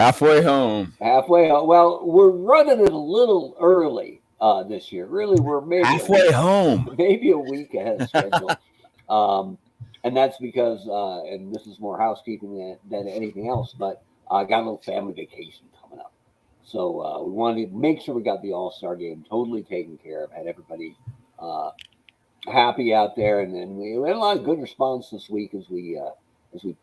Halfway home. Halfway. Well, we're running it a little early this year. Really, we're Halfway home. maybe a week ahead of schedule. And that's because, and this is more housekeeping than anything else, but I got a little family vacation coming up. So we wanted to make sure we got the All-Star game totally taken care of, had everybody happy out there. And then we had a lot of good response this week as we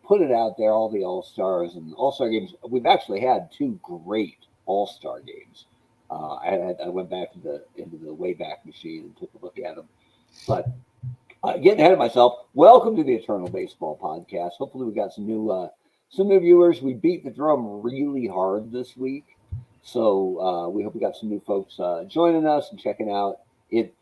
put it out there, all the All-Stars and All-Star games. We've actually had two great All-Star games. I went back into the Wayback Machine and took a look at them. But getting ahead of myself, welcome to the Eternal Baseball Podcast. Hopefully we got some new viewers. We beat the drum really hard this week. So we hope we got some new folks joining us and checking out it.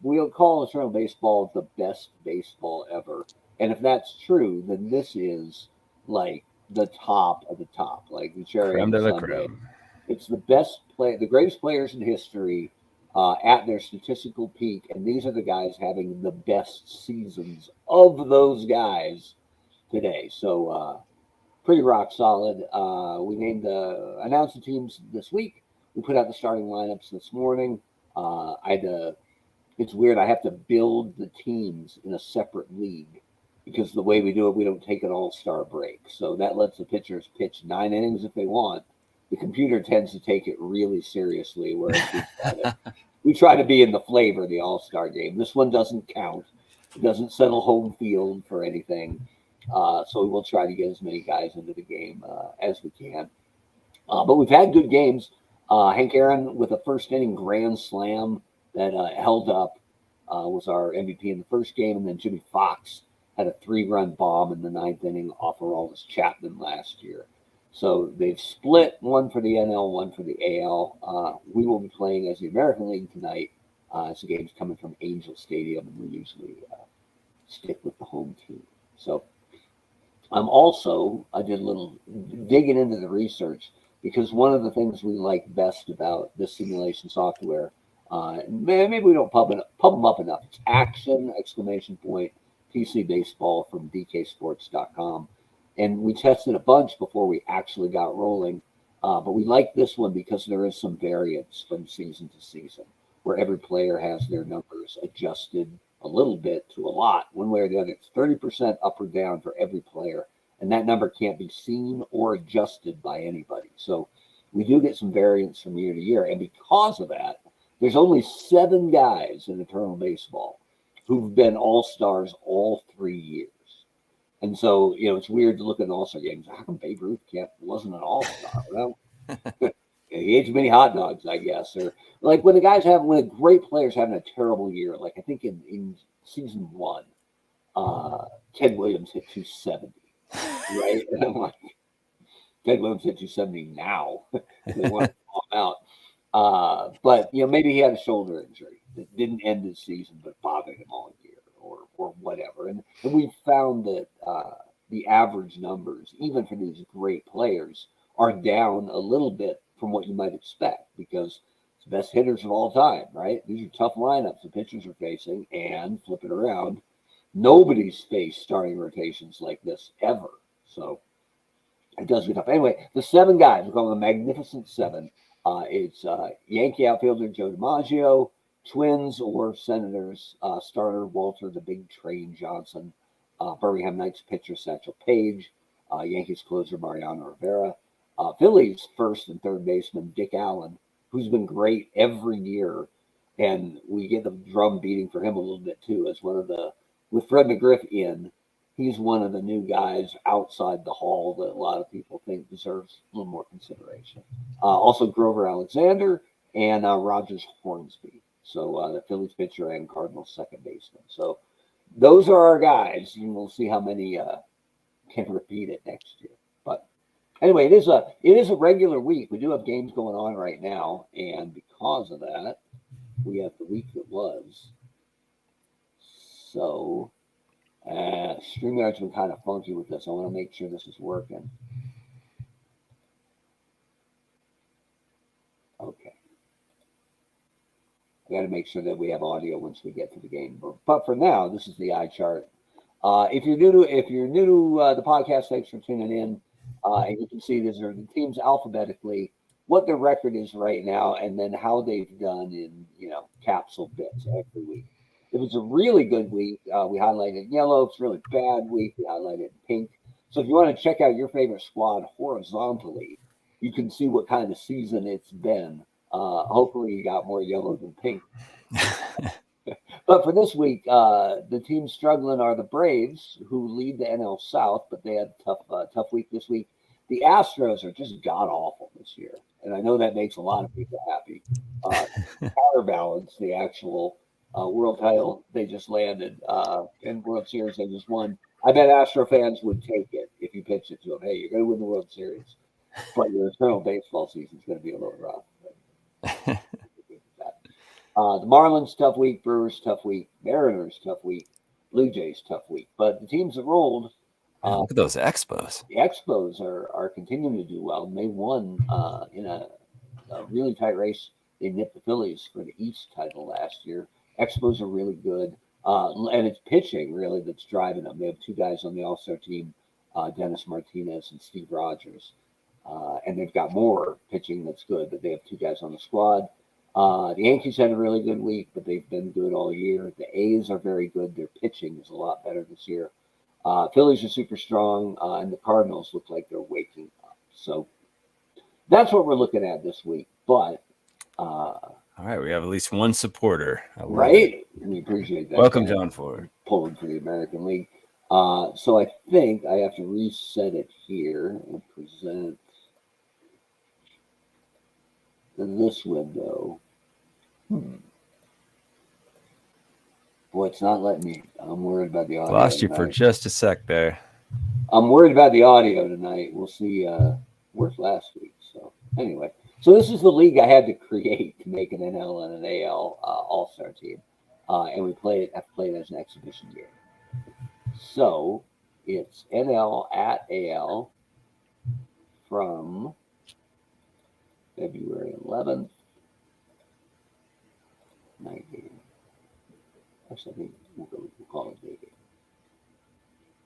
We'll call Eternal Baseball the best baseball ever. And if that's true, then this is like the top of the top, like the cherry on the sundae. It's the best play, the greatest players in history at their statistical peak, and these are the guys having the best seasons of those guys today. So pretty rock solid. We announced the teams this week. We put out the starting lineups this morning. It's weird. I have to build the teams in a separate league because the way we do it, we don't take an all-star break. So that lets the pitchers pitch 9 innings if they want. The computer tends to take it really seriously, whereas we try to be in the flavor of the all-star game. This one doesn't count. It doesn't settle home field for anything. So we will try to get as many guys into the game as we can. But we've had good games. Hank Aaron with a first inning grand slam that held up was our MVP in the first game. And then Jimmy Fox had a 3-run bomb in the 9th inning off Aroldis Chapman last year. So they've split, one for the NL, one for the AL. We will be playing as the American League tonight. As the game's coming from Angel Stadium, and we usually stick with the home team. So I did a little digging into the research because one of the things we like best about this simulation software, maybe we don't pump them up enough. It's Action, ! PC Baseball from DKSports.com. And we tested a bunch before we actually got rolling. But we like this one because there is some variance from season to season where every player has their numbers adjusted a little bit to a lot, one way or the other. It's 30% up or down for every player. And that number can't be seen or adjusted by anybody. So we do get some variance from year to year. And because of that, there's only 7 guys in Eternal Baseball who've been all-stars all 3 years. And so, it's weird to look at the all-star games. How come Babe Ruth wasn't an all-star? Well, he ate too many hot dogs, I guess. Or like when a great player's having a terrible year, like I think in season 1, Ted Williams hit 270, right? And I'm like, Ted Williams hit 270 now. They want to call him out. But, maybe he had a shoulder injury that didn't end his season, but bothered him all year or whatever. And we found that the average numbers, even for these great players, are down a little bit from what you might expect because it's the best hitters of all time, right? These are tough lineups the pitchers are facing, and flip it around, nobody's faced starting rotations like this ever. So it does get tough. Anyway, the 7 guys, we call them the Magnificent 7. It's Yankee outfielder Joe DiMaggio, Twins or Senators starter Walter the Big Train Johnson, Birmingham Knights pitcher Satchel Paige, Yankees closer Mariano Rivera, Phillies first and third baseman Dick Allen, who's been great every year, and we get the drum beating for him a little bit too as with Fred McGriff in. He's one of the new guys outside the hall that a lot of people think deserves a little more consideration. Also Grover Alexander and Rogers Hornsby. So the Phillies pitcher and Cardinals second baseman. So those are our guys, and we'll see how many can repeat it next year. But anyway, it is a regular week. We do have games going on right now, and because of that, we have the week that was. So StreamYard's been kind of funky with this. I want to make sure this is working. Okay. I got to make sure that we have audio once we get to the game. But for now, this is the eye chart. If you're new to the podcast, thanks for tuning in. And you can see these are the teams alphabetically, what their record is right now, and then how they've done in, capsule bits every week. If it's a really good week, we highlight it in yellow. If it's a really bad week, we highlight it in pink. So if you want to check out your favorite squad horizontally, you can see what kind of season it's been. Hopefully you got more yellow than pink. But for this week, the teams struggling are the Braves, who lead the NL South, but they had a tough week this week. The Astros are just god awful this year, and I know that makes a lot of people happy. Counterbalance the actual world title they just landed in World Series they just won. I bet Astro fans would take it if you pitched it to them. Hey, you're going to win the World Series, but your eternal baseball season is going to be a little rough. The Marlins, tough week. Brewers, tough week. Mariners, tough week. Blue Jays, tough week. But the teams that rolled. Man, look at those Expos. The Expos are continuing to do well. And they won in a really tight race. They nipped the Phillies for the East title last year. Expos are really good. And it's pitching, really, that's driving them. They have two guys on the All-Star team, Dennis Martinez and Steve Rogers. And they've got more pitching that's good, but they have two guys on the squad. The Yankees had a really good week, but they've been good all year. The A's are very good. Their pitching is a lot better this year. Phillies are super strong, and the Cardinals look like they're waking up. So that's what we're looking at this week. But all right, we have at least one supporter. Right? We appreciate that. Welcome, John Ford. Pulling for the American League. So I think I have to reset it here and present this window. Boy, it's not letting me. I'm worried about the audio. Lost you for just a sec there. I'm worried about the audio tonight. We'll see. Worse last week. So anyway, so this is the league I had to create to make an NL and an AL All-Star team, and we have to play it as an exhibition game. So it's NL at AL from February 11th. 19. Actually, I think we'll call it day game.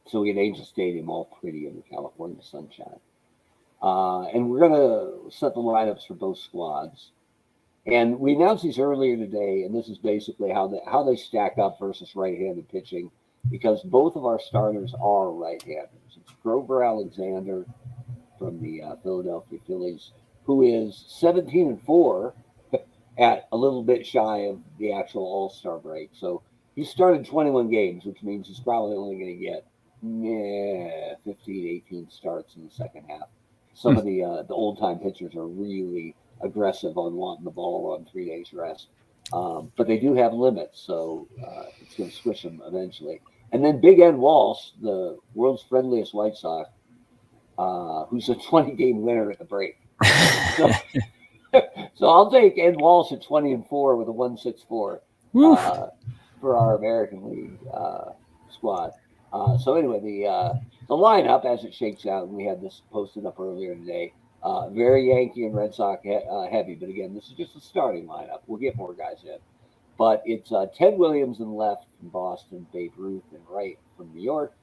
So we had Angel Stadium all pretty in the California sunshine. And we're going to set the lineups for both squads. And we announced these earlier today, and this is basically how they stack up versus right-handed pitching, because both of our starters are right-handers. It's Grover Alexander from the Philadelphia Phillies, who is 17-4 at a little bit shy of the actual All-Star break. So he started 21 games, which means he's probably only going to get 15, 18 starts in the second half. Some of the old-time pitchers are really aggressive on wanting the ball on 3 days rest. But they do have limits, so it's going to squish them eventually. And then Big Ed Walsh, the world's friendliest White Sox, who's a 20-game winner at the break. So I'll take Ed Walsh at 20-4 with a 1.64 for our American League squad. So anyway, the lineup as it shakes out, and we had this posted up earlier today. Very Yankee and Red Sox heavy, but again, this is just a starting lineup. We'll get more guys in, but it's Ted Williams in left from Boston, Babe Ruth in right from New York,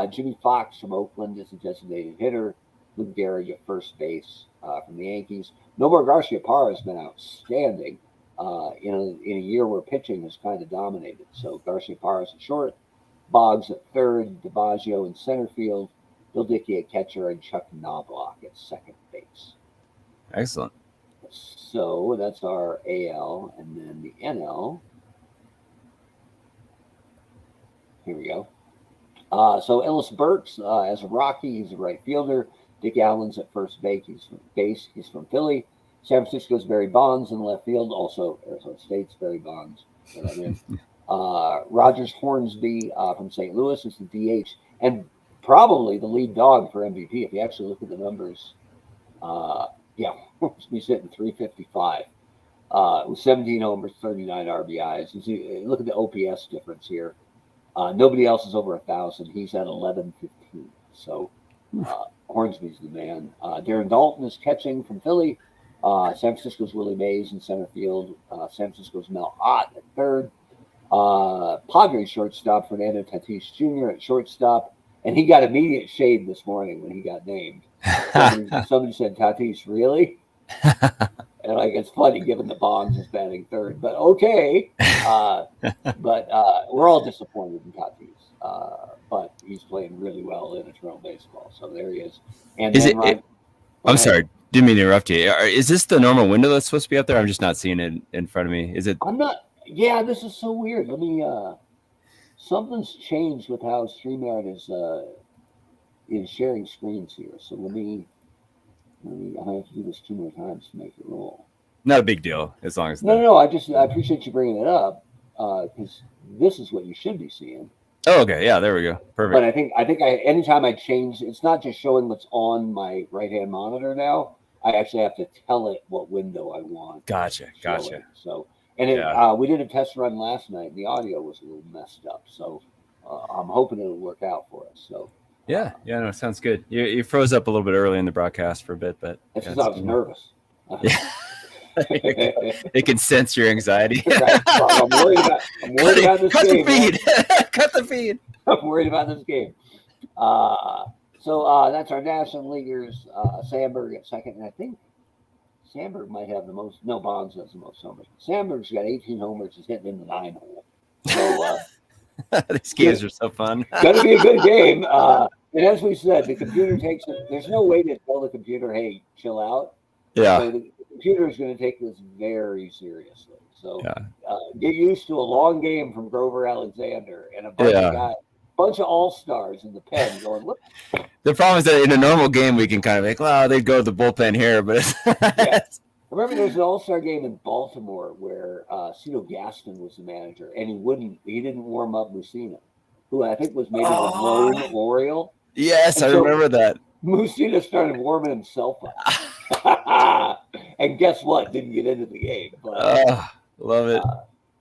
Jimmy Fox from Oakland is a designated hitter, Luke Gehrig at first base from the Yankees. Nomar Garciaparra has been outstanding in a year where pitching has kind of dominated. So Garciaparra is at short, Boggs at third, DiBaggio in center field, Bill Dickey at catcher, and Chuck Knobloch at second base. Excellent. So that's our AL, and then the NL. Here we go. So Ellis Burks as a Rocky, he's a right fielder. Dick Allen's at first base. He's from Philly. San Francisco's Barry Bonds in left field. Also Arizona State's Barry Bonds. Rogers Hornsby from St. Louis is the DH, and probably the lead dog for MVP. If you actually look at the numbers, Hornsby's hitting 355 with 17 homers, 39 RBIs. Look at the OPS difference here. Nobody else is over 1,000. He's at 1115. So Hornsby's the man. Darren Dalton is catching from Philly. San Francisco's Willie Mays in center field. San Francisco's Mel Ott at third. Padres shortstop Fernando Tatis Jr. at shortstop. And he got immediate shade this morning when he got named. Somebody said, Tatis, really? And like, it's funny given the Bonds is batting third, but okay. But we're all disappointed in Tatis. But he's playing really well in Toronto baseball. So there he is. And Is then it? Ryan, go I'm ahead. sorry, didn't mean to interrupt you. Is this the normal window that's supposed to be up there? I'm just not seeing it in front of me. Is it? I'm not. Yeah, this is so weird. Let me. Something's changed with how StreamYard is sharing screens here. So let me. I have to do this 2 more times to make it roll. Not a big deal as long as No, no, the. no. I appreciate you bringing it up because this is what you should be seeing. Oh, okay. Yeah, there we go. But Perfect. I think anytime I change, it's not just showing what's on my right hand monitor now. I actually have to tell it what window I want Gotcha. showing. Gotcha. So, and Yeah. we did a test run last night. And the audio was a little messed up, so I'm hoping it'll work out for us. So, Yeah. Yeah. No, sounds good. You froze up a little bit early in the broadcast for a bit, but it's yeah, because I was nervous. Yeah. It can sense your anxiety. Right. I'm worried about this cut game. the feed. Cut the feed. I'm worried about this game. That's our National Leaguers. Sandberg at second, and I think Sandberg might have the most. No, Bonds has the most homers. Sandberg's got 18 homers. He's hitting in the 9-hole. So These games are so fun. going to be a good game. And as we said, the computer takes it. There's no way to tell the computer, "Hey, chill out." Yeah. So the computer is going to take this very seriously. So Yeah. get used to a long game from Grover Alexander and a bunch of all-stars in the pen going, look. The problem is that in a normal game we can kind of like, well, they'd go to the bullpen here, but it's Yeah. I remember there was an all-star game in Baltimore where Cito Gaston was the manager, and he didn't warm up Mussina, who I think was maybe the lone Oriole. Yes, And I remember that. Mussina started warming himself up. And guess what? Didn't get into the game. But, love it.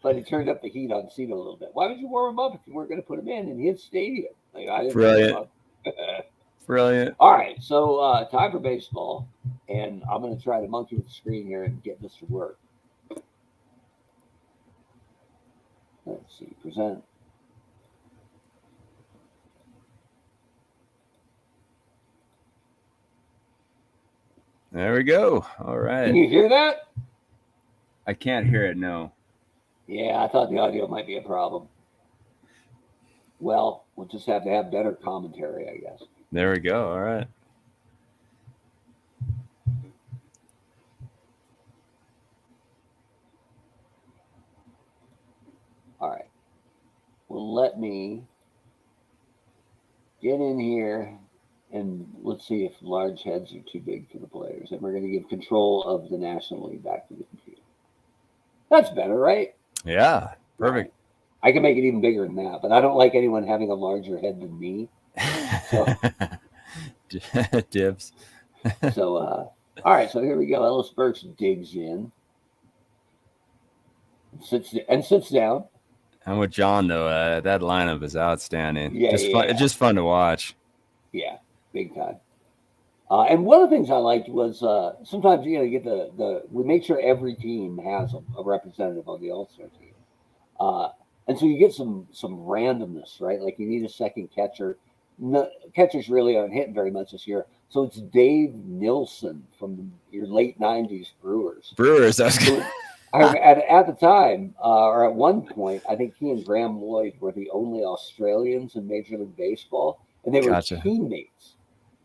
But he turned up the heat on Cito a little bit. Why would you warm him up if you weren't going to put him in his stadium? Like, I didn't Brilliant. warm him up. Brilliant. All right, so time for baseball, and I'm going to try to monkey with the screen here and get this to work. Let's see, present. There we go. All Can right. you hear that? I can't hear it. No. Yeah, I thought the audio might be a problem. Well, we'll just have to have better commentary, I guess. There we go. All right. All right. Well, let me get in here and let's see if large heads are too big for the players. And we're going to give control of the National League back to the computer. That's better, right? Yeah. Perfect. Right. I can make it even bigger than that, but I don't like anyone having a larger head than me. So, Dibs. all right, so here we go. Ellis Burks digs in, sits down. I'm with John though. That lineup is outstanding. Yeah, Fun. It's just fun to watch. Yeah, big time. And one of the things I liked was sometimes you get we make sure every team has a representative on the All-Star team, and so you get some randomness, right? Like you need a second catcher. No, catchers really aren't hitting very much this year, so it's Dave Nilsson from your late '90s Brewers. Brewers. I was good. At the time, or at one point, I think he and Graham Lloyd were the only Australians in Major League Baseball, and they were teammates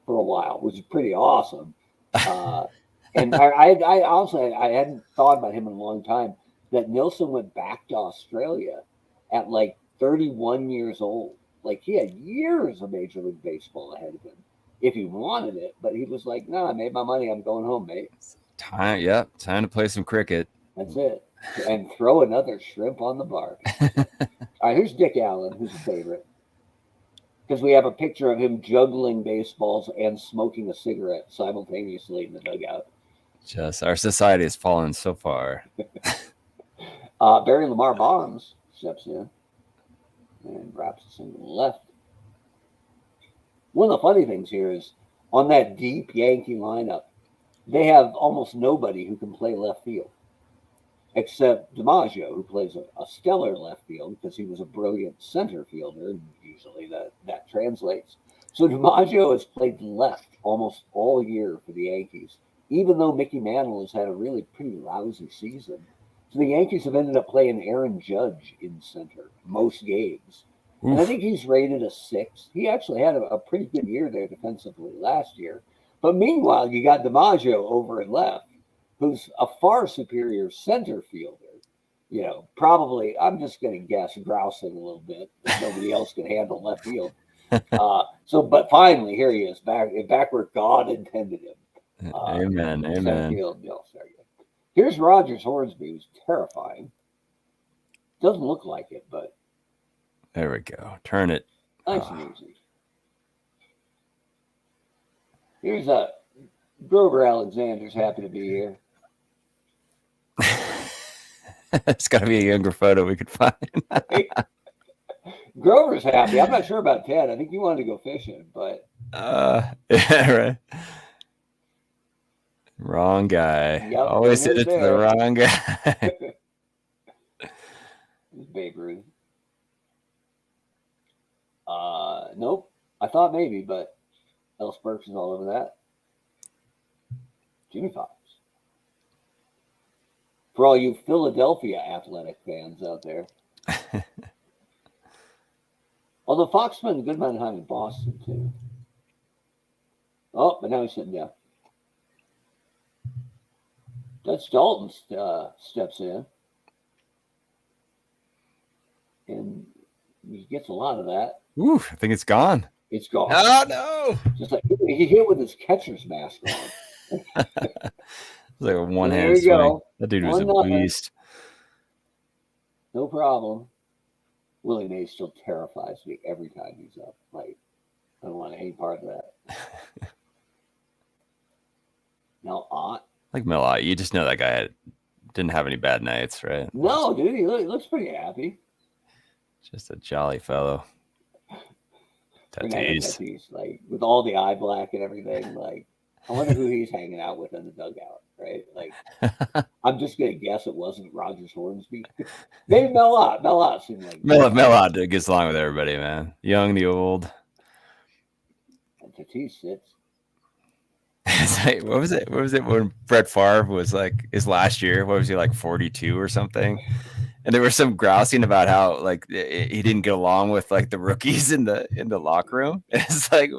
for a while, which is pretty awesome. And I honestly I hadn't thought about him in a long time. That Nilsson went back to Australia at like 31 years old. Like he had years of Major League Baseball ahead of him if he wanted it, but he was like, "No, I made my money. I'm going home, mate." Time to play some cricket. That's it. And throw another shrimp on the bar. All right, here's Dick Allen, who's a favorite. Because we have a picture of him juggling baseballs and smoking a cigarette simultaneously in the dugout. Just our society has fallen so far. Barry Lamar Bonds steps in and wraps a single left. One of the funny things here is on that deep Yankee lineup, they have almost nobody who can play left field. Except DiMaggio, who plays a stellar left field because he was a brilliant center fielder, and usually that translates. So DiMaggio has played left almost all year for the Yankees, even though Mickey Mantle has had a really pretty lousy season. So the Yankees have ended up playing Aaron Judge in center most games. And I Oof. think he's rated a 6. He actually had a pretty good year there defensively last year. But meanwhile, you got DiMaggio over in left, who's a far superior center fielder. Probably, I'm just going to guess, grousing a little bit that nobody else can handle left field. But finally, here he is, back where God intended him. Amen. Center Amen. field, sorry. Here's Rogers Hornsby, who's terrifying. Doesn't look like it, but There we go. Turn it. nice and easy. Here's Grover Alexander's happy to be here. It's got to be a younger photo we could find. Grover's happy. I'm not sure about Ted. I think he wanted to go fishing, but yeah, right. Wrong guy. Yep, Always there hit it it is to the wrong guy. Babe Ruth. Nope. I thought maybe, but Ellis Burks is all over that. Jimmy Fox. For all you Philadelphia Athletic fans out there. Although Fox spent a good amount of time in Boston, too. Oh, but now he's sitting down. Dutch Dalton steps in. And he gets a lot of that. Ooh, I think it's gone. It's gone. Oh, no. Just like he hit with his catcher's mask on. It's like a one-hand There you swing. go. That dude was a 1-0. beast. No problem. Willie Mays still terrifies me every time he's up. Like, I don't want any part of that. Now, Like Milot, you just know that guy didn't have any bad nights, right? No, dude, he looks pretty happy. Just a jolly fellow. Tattoos. Like, with all the eye black and everything. Like, I wonder who he's hanging out with in the dugout, right? Like, I'm just going to guess it wasn't Rogers Hornsby. Maybe Milot. Milot seemed like Milot gets along with everybody, man. Young, the old. And Tatis sits. It's like, what was it when Brett Favre was like his last year? What was he, like 42 or something? And there was some grousing about how like he didn't get along with like the rookies in the locker room. And it's like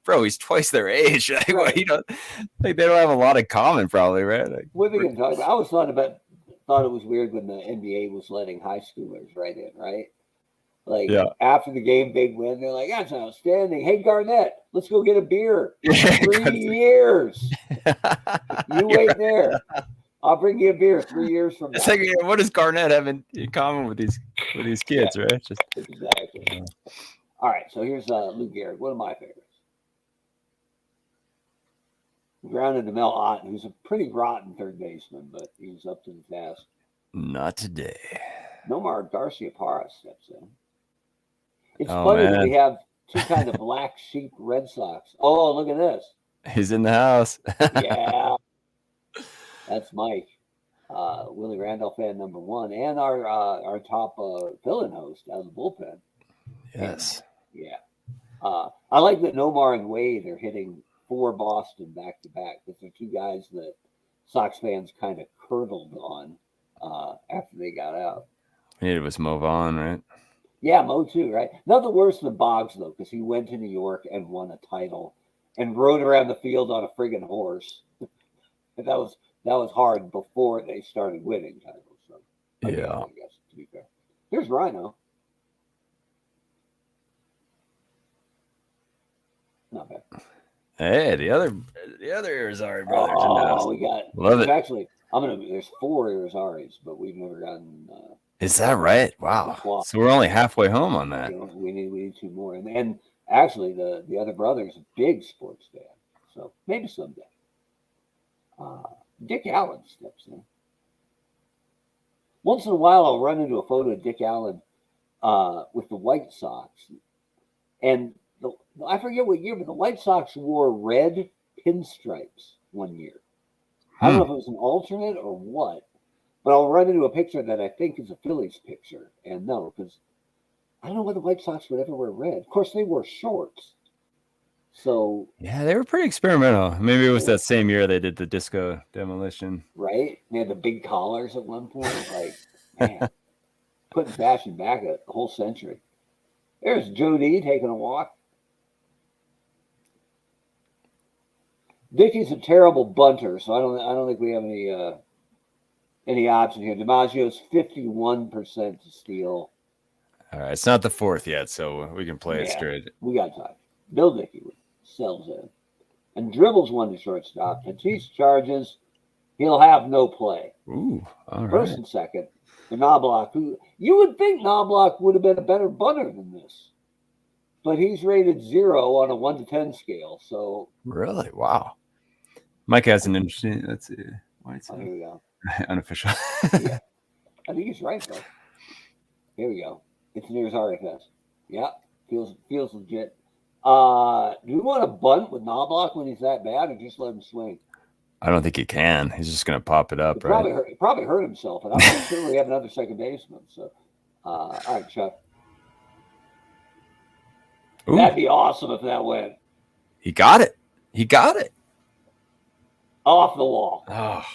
bro, he's twice their age. Like, Right. Like they don't have a lot in common, probably, right? Like, What are we going to talk about? I always thought it was weird when the NBA was letting high schoolers right in, right? Like, after the game, big win, they're like, that's outstanding. Hey, Garnett, let's go get a beer. 3 years. You wait there. I'll bring you a beer 3 years from now. It's like, what does Garnett have in common with these kids, right? Just, exactly. All right, so here's Lou Gehrig, one of my favorites. Grounded to Mel Otten, who's a pretty rotten third baseman, but he's up to the task. Not today. Nomar Garciaparra steps in. It's funny that we have two kind of black sheep Red Sox. Oh, look at this. He's in the house. Yeah. That's Mike. Willie Randolph fan number 1 and our top fill-in host out of the bullpen. Yes. And, yeah. I like that Nomar and Wade are hitting 4 Boston back-to-back. Because they're 2 guys that Sox fans kind of curdled on after they got out. It was Mo Vaughn, right? Yeah, Mo too, right? Nothing worse than Boggs, though, because he went to New York and won a title and rode around the field on a friggin' horse. And that was hard before they started winning titles. So, I guess, to be fair. Here's Rhino. Not bad. Hey, the other Irizarry brothers. Oh, we got. Love it. Actually, there's 4 Irizaris, but we've never gotten. Is that right? Wow. So we're only halfway home on that. We need 2 more, and actually the other brother is a big sports fan, so maybe someday. Dick Allen steps in. Once in a while, I'll run into a photo of Dick Allen with the White Sox, and I forget what year, but the White Sox wore red pinstripes one year. I don't know if it was an alternate or what. But I'll run into a picture that I think is a Phillies picture. And no, because I don't know why the White Sox would ever wear red. Of course, they wore shorts. So Yeah, they were pretty experimental. Maybe it was that same year they did the disco demolition. right? They had the big collars at one point. Like, man, putting fashion back a whole century. There's Joe D taking a walk. Dickey's a terrible bunter, so I don't think we have any option here. DiMaggio's 51% to steal. All right, it's not the fourth yet, so we can play it Yeah, straight. we got time. Bill Dickey sells in and dribbles one to shortstop. Tatis charges. He'll have no play. Ooh, all right. First and second. For Knobloch, who you would think Knobloch would have been a better bunter than this, but he's rated 0 on a 1 to 10 scale. So really, wow. Mike has an interesting. Let's see. Here we go. Unofficial. Yeah, I think he's right though. Here we go. It's near his RFS. Yeah, feels legit. Do we want to bunt with Knobloch when he's that bad, or just let him swing? I don't think he can. He's just going to pop it up, right? Probably hurt himself, and I'm not sure we have another second baseman. So, all right, Chuck. Ooh. That'd be awesome if that went. He got it. He got it. Off the wall. Oh.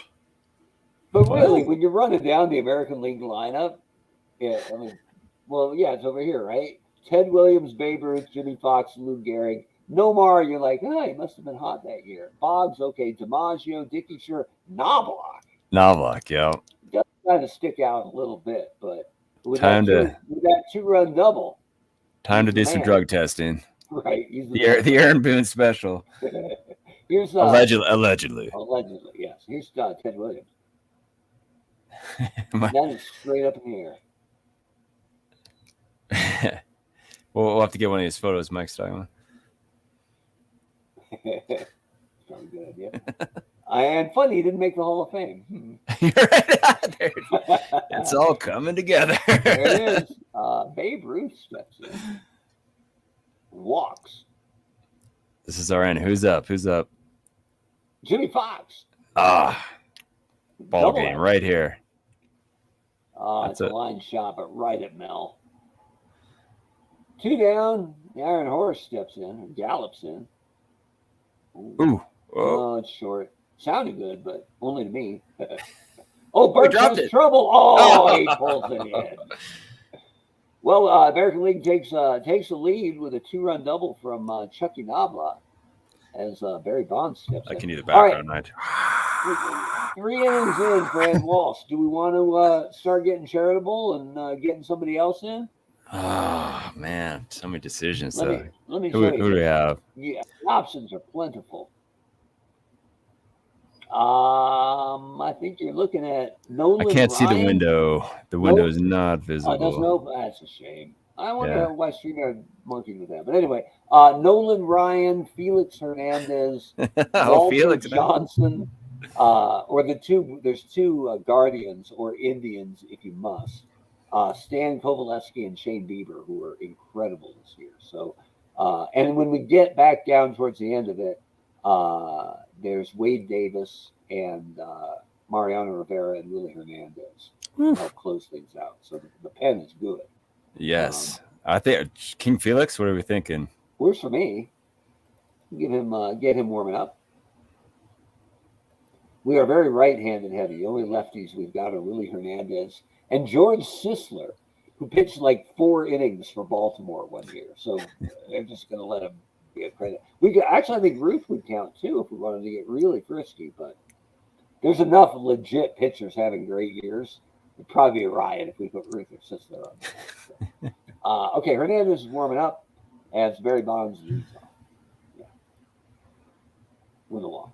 But really, when you're running down the American League lineup, yeah, I mean, well, yeah, it's over here, right? Ted Williams, Babe Ruth, Jimmy Fox, Lou Gehrig. Nomar, you're like, oh, he must have been hot that year. Boggs, okay. DiMaggio, Dickey, sure. Knobloch, yeah. Does kind of stick out a little bit, but with time that 2-run double. Time to do some drug testing. Right. The Aaron Boone special. Here's allegedly. Allegedly, yes. Here's Ted Williams. That is straight up in the air. We'll have to get one of these photos Mike's talking about. Probably good idea. And funny, he didn't make the Hall of Fame. You're right. It's all coming together. There it is. Babe Ruth steps in. Walks. This is our end. Who's up? Jimmy Fox. Ball double game right here. It's a line shot, but right at Mel. 2 down. The Iron Horse steps in and gallops in. Ooh. Oh, it's short. Sounded good, but only to me. Bert has trouble. Oh, he pulls it in. Well, American League takes a lead with a 2-run double from Chucky Knobloch as Barry Bonds steps in. I can do the background night. 3 innings in, Fran Walsh. Do we want to start getting charitable and getting somebody else in? Oh, man. So many decisions. Let me who do we have? Yeah, options are plentiful. I think you're looking at Nolan. I can't see the window. The window is not visible. That's a shame. I wonder why StreamYard monkeyed with that. But anyway, Nolan Ryan, Felix Hernandez, Walter Johnson, or there's two Guardians or Indians, if you must. Stan Kovaleski and Shane Bieber, who are incredible this year. So, and when we get back down towards the end of it, there's Wade Davis and Mariano Rivera and Willie Hernandez help close things out. So the pen is good. Yes. I think King Felix, what are we thinking? Works for me. Get him warming up. We are very right-handed heavy. The only lefties we've got are Willie Hernandez and George Sisler, who pitched like 4 innings for Baltimore one year. So they're just going to let him get credit. I think Ruth would count too if we wanted to get really frisky, but there's enough legit pitchers having great years. It'd probably be a riot if we put Ruth or Sisler on. So, okay, Hernandez is warming up as Barry Bonds leads off. Yeah. With a walk.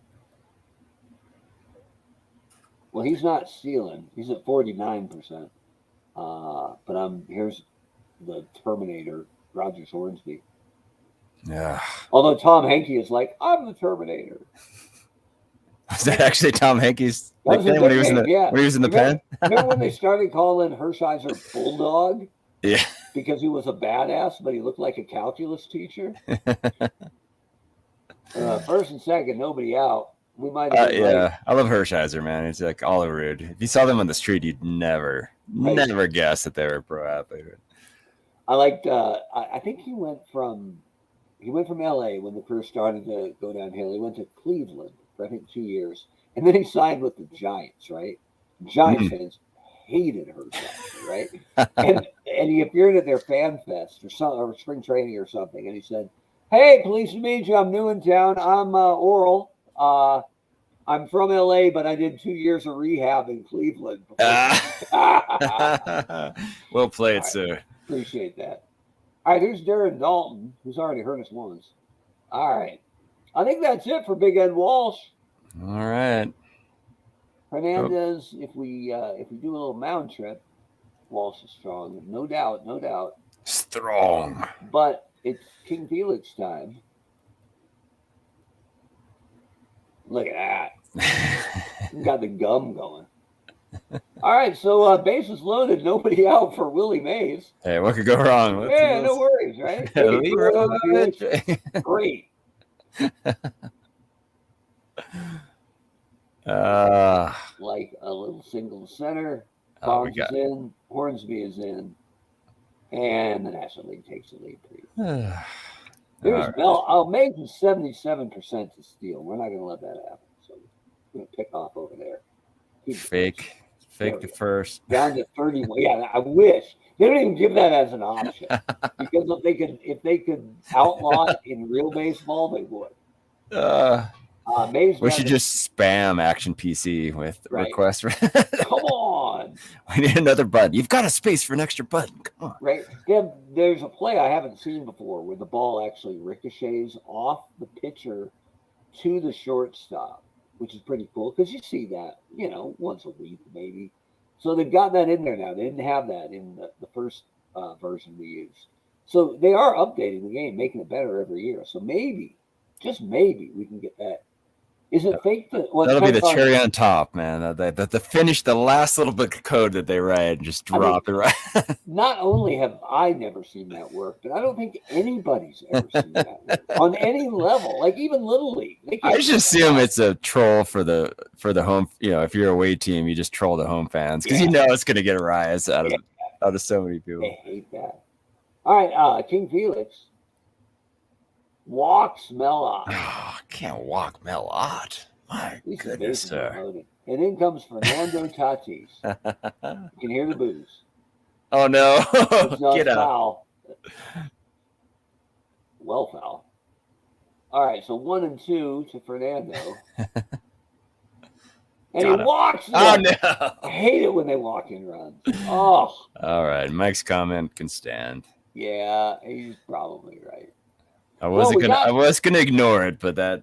Well, he's not stealing. He's at 49%. But here's the Terminator, Roger Hornsby. Yeah. Although Tom Henke is like, I'm the Terminator. Was that actually Tom Henke's nickname when he was in the pen? Remember when they started calling Hershiser Bulldog? Yeah. Because he was a badass, but he looked like a calculus teacher. First and second, nobody out. We might have I love Hershiser, man. He's like all over it. If you saw them on the street, you'd never guess that they were a pro athlete. I liked I think he went from he went from LA when the career started to go downhill. He went to Cleveland for I think 2 years, and then he signed with the Giants. Right, Giants Mm. fans hated Herzog, right? And he appeared at their fan fest or spring training or something, and he said, "Hey, pleased to meet you. I'm new in town. I'm Oral. I'm from LA, but I did 2 years of rehab in Cleveland before." Well played, Right, sir. appreciate that. All right, here's Darren Dalton, who's already heard us once. All right, I think that's it for Big Ed Walsh. All right. Oh, Hernandez, if we do a little mound trip, Walsh is strong, no doubt, no doubt. strong. But it's King Felix time. Look at that. Got the gum going. All right, so bases loaded, nobody out for Willie Mays. Hey, what could go wrong? Yeah, no worries, right? Hey, Leroy. Felix, great. Like a little single center. Bonds is in, Hornsby is in, and the National League takes the lead. Here's Right. Mel. I'll make 77% to steal. We're not going to let that happen. So we're going to pick off over there. Fake the first. Down to 31. Yeah, I wish they don't even give that as an option because if they could outlaw it in real baseball, they would. We should just spam Action PC with requests. Come on. We need another button. You've got a space for an extra button. Come on. Right. There's a play I haven't seen before where the ball actually ricochets off the pitcher to the shortstop, which is pretty cool because you see that, once a week maybe. So they've got that in there now. They didn't have that in the first version we used. So they are updating the game, making it better every year. So maybe, just maybe, we can get that. Is it fake? That'll be the cherry on top, man. The finish, the last little bit of code that they write and just drop it right. Not only have I never seen that work, but I don't think anybody's ever seen that work on any level, like even Little League. I just assume it's a troll for the home. If you're a away team, you just troll the home fans because it's going to get a rise out of so many people. I hate that. All right, King Felix walks Melot. Oh, can't walk Melot. My goodness, sir. And in comes Fernando Tatis. You can hear the boos. Oh, no. Get out. Well, foul. All right, so 1 and 2 to Fernando. And he walks. Oh, no. I hate it when they walk in runs. Oh. All right, Mike's comment can stand. Yeah, he's probably right. I was gonna ignore it, but that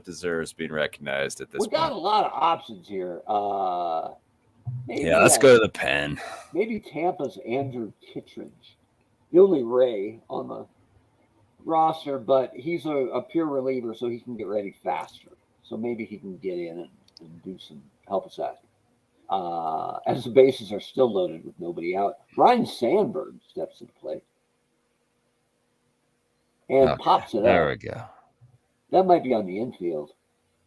deserves being recognized at this point. We got a lot of options here. Let's go to the pen. Maybe Tampa's Andrew Kittredge. The only Ray on the roster, but he's a pure reliever, so he can get ready faster. So maybe he can get in and do some help us out. As the bases are still loaded with nobody out, Ryan Sandberg steps into play. And pops it out. There we go. That might be on the infield,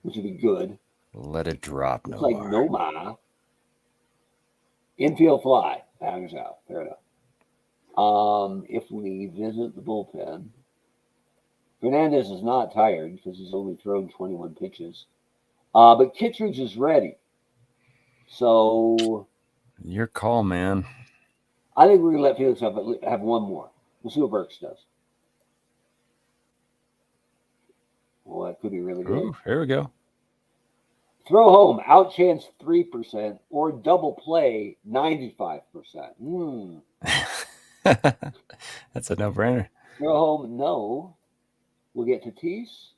which would be good. Let it drop. It's like Nomar. Infield fly. Bangers out. Fair enough. If we visit the bullpen, Fernandez is not tired because he's only thrown 21 pitches. But Kittredge is ready. So. Your call, man. I think we're going to let Felix have one more. We'll see what Burks does. Well, that could be really good. Ooh, here we go. Throw home, out chance 3%, or double play 95%. That's a no-brainer. Throw home, no. We'll get Tatis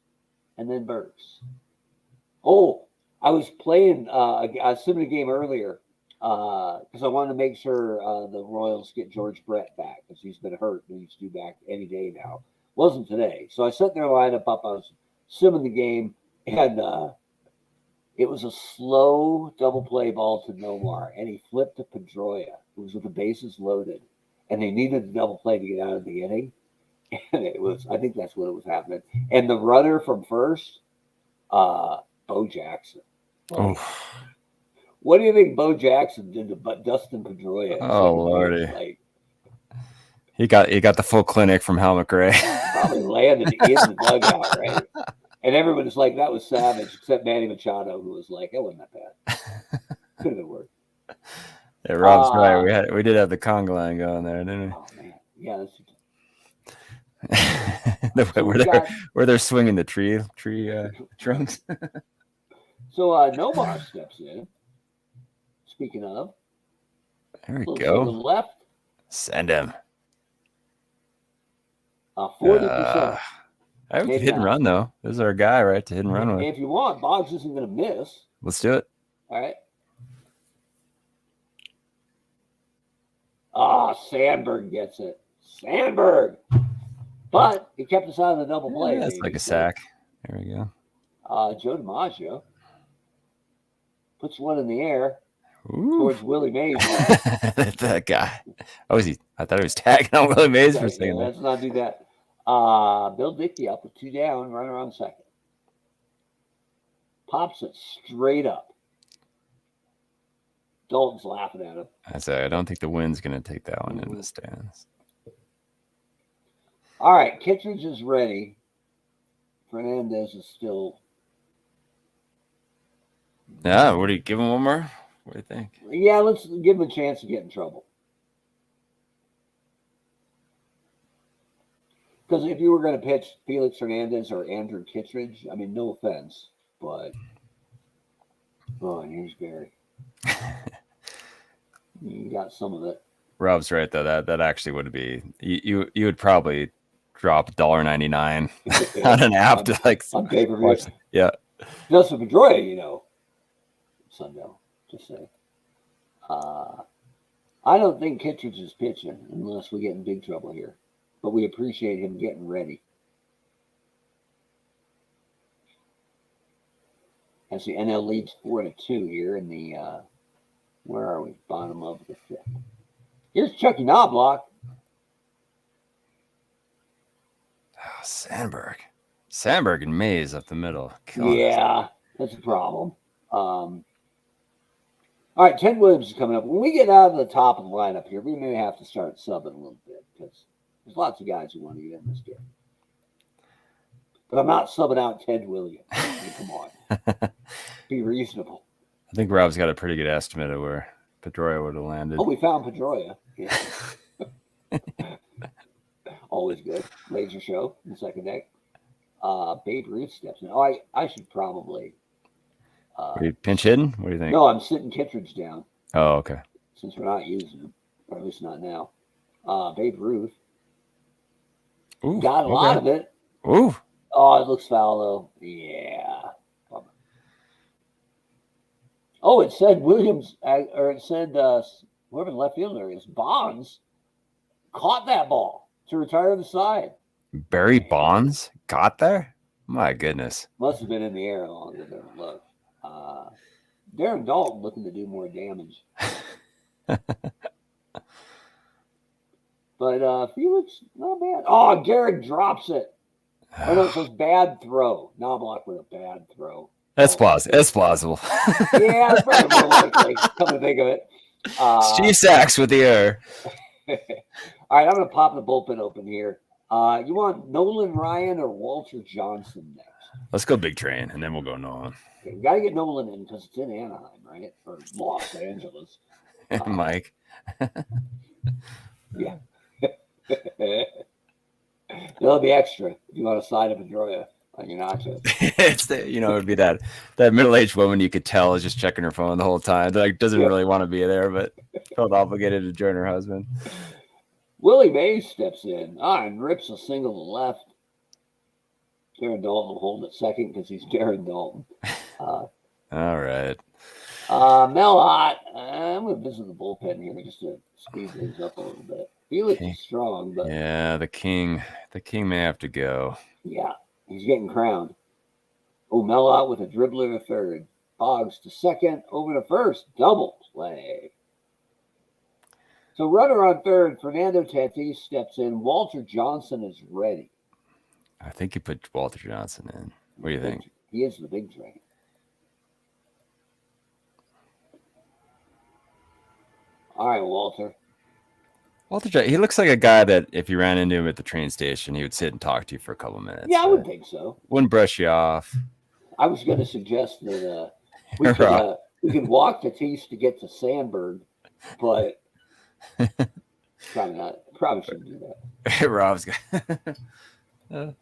and then Burks. Oh, I was playing a similar game earlier because I wanted to make sure the Royals get George Brett back because he's been hurt and he's due back any day now. Wasn't today. So I set their lineup up. I was simming the game, and it was a slow double play ball to Nomar, and he flipped to Pedroia, who was with the bases loaded, and they needed a double play to get out of the inning. And I think that's what was happening. And the runner from first, Bo Jackson. What do you think Bo Jackson did to Dustin Pedroia? Oh, Lordy. He got the full clinic from Hal McRae. Probably landed in the dugout, right? And everyone was like, that was savage, except Manny Machado, who was like, that wasn't that bad. Could have been worse. Yeah, Rob's right. We did have the conga line going there, didn't we? Oh man, yeah. Where they're swinging the tree trunks. So Nomar steps in. Speaking of, there we go. go. To the left. Send him. 40%. I could hit and run though. This is our guy, right? To hit and run with. If you want, Boggs isn't going to miss. Let's do it. All right. Sandberg gets it. Sandberg. But he kept us out of the double play. That's like a sack. There we go. Joe DiMaggio puts one in the air towards Willie Mays. That guy. I thought he was tagging on Willie Mays for a second. Let's not do that. Bill Dickey up with 2 down, runner on second. Pops it straight up. Dalton's laughing at him. I don't think the wind's going to take that one in the stands. All right, Kittredge is ready. Fernandez is still. Yeah, what do you give him one more? What do you think? Yeah, let's give him a chance to get in trouble. Because if you were going to pitch Felix Hernandez or Andrew Kittredge, I mean, no offense, but here's Gary. You got some of it. Rob's right though. That actually would be you would probably drop $1.99 on an app to like on pay-per-view. Yeah. Justin Pedroia, Sundown. Just say. I don't think Kittredge is pitching unless we get in big trouble here. But we appreciate him getting ready. As the NL leads 4-2 here in the where are we? Bottom of the 5th. Here's Chucky Knobloch. Sandberg and Mays up the middle. That's a problem. All right, Ted Williams is coming up. When we get out of the top of the lineup here, we may have to start subbing a little bit because there's lots of guys who want to get in this game. But I'm not subbing out Ted Williams. Come on. Be reasonable. I think Rob's got a pretty good estimate of where Pedroia would have landed. Oh, we found Pedroia. Yeah. Always good. Laser show in the second deck. Babe Ruth steps in. Oh, I should probably. Are you pinch hitting? What do you think? No, I'm sitting Kittredge down. Oh, okay. Since we're not using him, or at least not now. Babe Ruth. Got a lot of it. Ooh. Oh, it looks foul though. Yeah. Bummer. Oh, it said Williams, or it said whoever the left fielder is, Bonds, caught that ball to retire the side. Barry Bonds got there? My goodness. Must have been in the air longer than it looked. Darren Dalton looking to do more damage. But Felix, not bad. Oh, Garrett drops it. Oh, no, it says bad throw. Knobloch with a bad throw. That's plausible. That's plausible. Yeah, it's probably more likely, come to think of it. Steve Sachs with the error. All right, I'm going to pop the bullpen open here. You want Nolan Ryan or Walter Johnson next? Let's go big train, and then we'll go Nolan. Okay, we got to get Nolan in because it's in Anaheim, right? Or Los Angeles. Mike. Yeah. That'll be extra if you want to side of Pedroia on your nachos. It's it'd be that middle-aged woman you could tell is just checking her phone the whole time. Like doesn't really want to be there, but felt obligated to join her husband. Willie Mays steps in and rips a single to left. Darren Dalton will hold at second because he's Darren Dalton. All right. Mel Ott. I'm going to visit the bullpen here just to speed things up a little bit. Felix is strong, but the king may have to go. Yeah, he's getting crowned. Oh, Mel Ott with a dribbler to third. Boggs to second, over to first. Double play. So runner on third, Fernando Tatis steps in. Walter Johnson is ready. I think you put Walter Johnson in. What do you think? He is the big train. All right, Walter. Walter, he looks like a guy that if you ran into him at the train station, he would sit and talk to you for a couple minutes. Yeah, I would think so. Wouldn't brush you off. I was going to suggest that we could walk to Tees to get to Sandberg, but probably not. Probably shouldn't do that. Rob's got. That's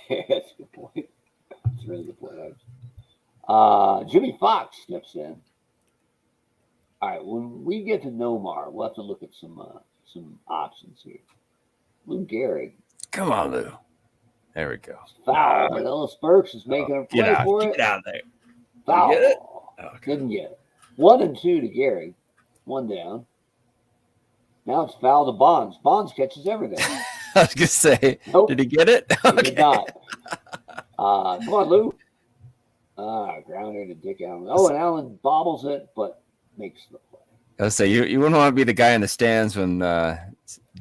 a good point. That's a really good point. Jimmy Fox steps in. All right, when we get to Nomar, we'll have to look at some options here. Lou Gehrig. Come on, Lou. There we go. Foul, but Ellis Burks is making a play for it. Get out of there. Foul. Get it? Okay. Didn't get it. 1-2 to Gehrig. 1 down. Now it's foul to Bonds. Bonds catches everything. I was going to say, nope. Did he get it? Okay. He did not. Come on, Lou. Grounder to Dick Allen. Oh, and Allen bobbles it, but makes the play. I was say you wouldn't want to be the guy in the stands when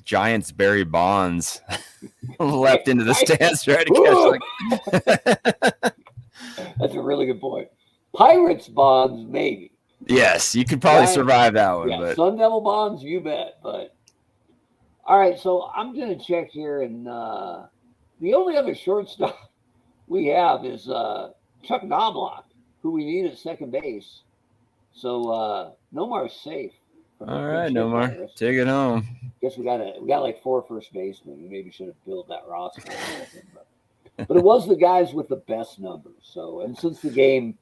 Giants bury Bonds left into the stands trying to catch. That's a really good point. Pirates Bonds, maybe. Yes, you could probably survive that one. Yeah, but Sun Devil Bonds, you bet. But all right, so I'm gonna check here, and the only other shortstop we have is Chuck Knobloch, who we need at second base. So Nomar's safe. All right, Nomar, take it home. Guess we got like 4 first basemen. We maybe should have built that roster. But it was the guys with the best numbers. So, and since the game,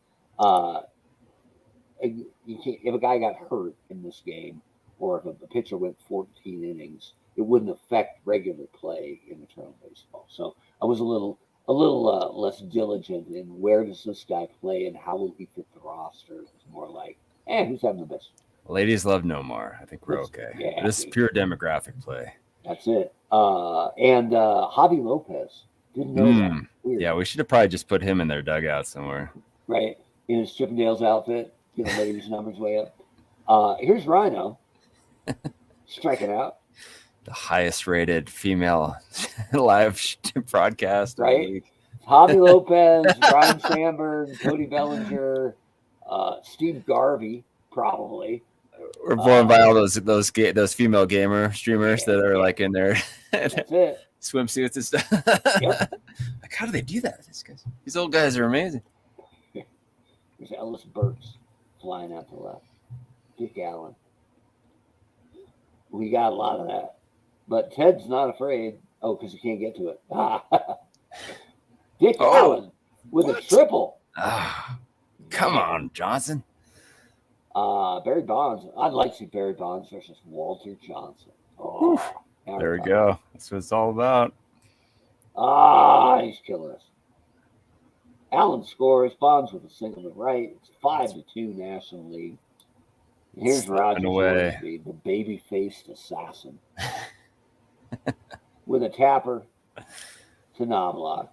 if a guy got hurt in this game, or if a pitcher went 14 innings, it wouldn't affect regular play in internal baseball. So I was a little less diligent in where does this guy play and how will he fit the roster. It's more like, who's having the best? Ladies love Nomar. I think we're okay. Yeah, this is pure demographic play. That's it. And Javi Lopez. Didn't know that. Weird. Yeah, we should have probably just put him in their dugout somewhere. Right. In his Chippendales outfit. Ladies' numbers way up. Here's Rhino. Striking out. The highest rated female live broadcast. Right. Javi Lopez, Ryan Sandberg, Cody Bellinger, Steve Garvey, probably. We're blown by all those female gamer streamers that are like in their swimsuits and stuff. Yep. Like, how do they do that? These old guys are amazing. There's Ellis Burks flying out to the left. Dick Allen. We got a lot of that. But Ted's not afraid. Oh, because he can't get to it. Dick Allen with a triple. Come on, Johnson. Barry Bonds. I'd like to see Barry Bonds versus Walter Johnson. There we go. That's what it's all about. He's killing us. Allen scores. Bonds with a single to right. It's 5-2 National League. And here's Roger Jonesby, the baby-faced assassin, with a tapper to Knobloch,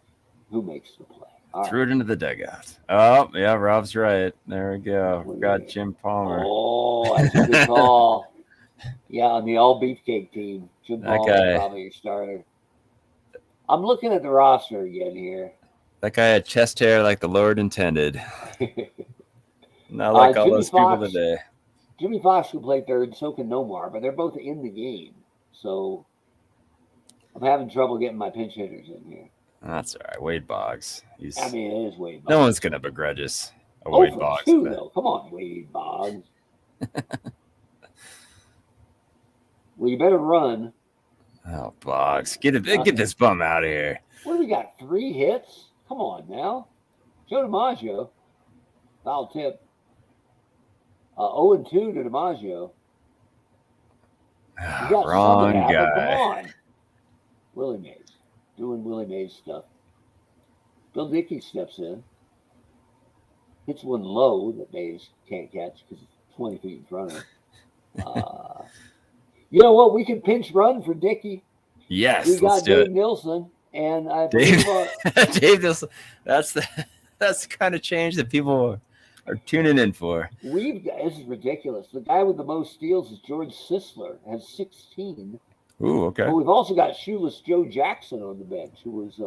who makes the play. Threw it into the dugout. Oh, yeah, Rob's right. There we go. We got Jim Palmer. Oh, that's a good call. Yeah, on the all beefcake team. Jim Palmer is probably your starter. I'm looking at the roster again here. That guy had chest hair like the Lord intended. Not like all those people today. Jimmy Fox can play third, so can Nomar, but they're both in the game. So I'm having trouble getting my pinch hitters in here. That's all right. Wade Boggs. It is Wade Boggs. No one's going to begrudge us a Wade Boggs. Though. Come on, Wade Boggs. Well, you better run. Oh, Boggs. Get this bum out of here. What do we got? 3 hits? Come on now. Joe DiMaggio. Foul tip. 0-2 to DiMaggio. Wrong guy. Come on. Willie Mays. Doing Willie Mays stuff. Bill Dickey steps in. Hits one low that Mays can't catch because it's 20 feet in front of him. You know what? We can pinch run for Dickey. Yes, we got Dave Nilsson, and I believe Dave Nilsson. That's the kind of change that people are tuning in for. This is ridiculous. The guy with the most steals is George Sisler, has 16. Ooh, okay. But we've also got shoeless Joe Jackson on the bench, who was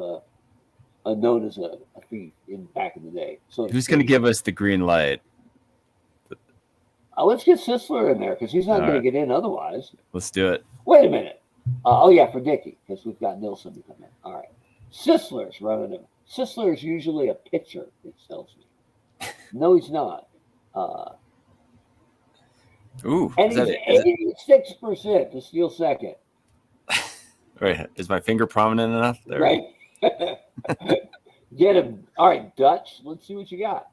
known as a thief back in the day. So who's going to give us the green light? Let's get Sisler in there because he's not going to get in otherwise. Let's do it. Wait a minute. Oh yeah, for Dickey, because we've got Nilsson to come in. All right. Sisler's running him. Sisler's usually a pitcher, it tells me. No, he's not. Ooh, And he's 86% to steal second. Right. Is my finger prominent enough there? Right. Get him. All right, Dutch. Let's see what you got.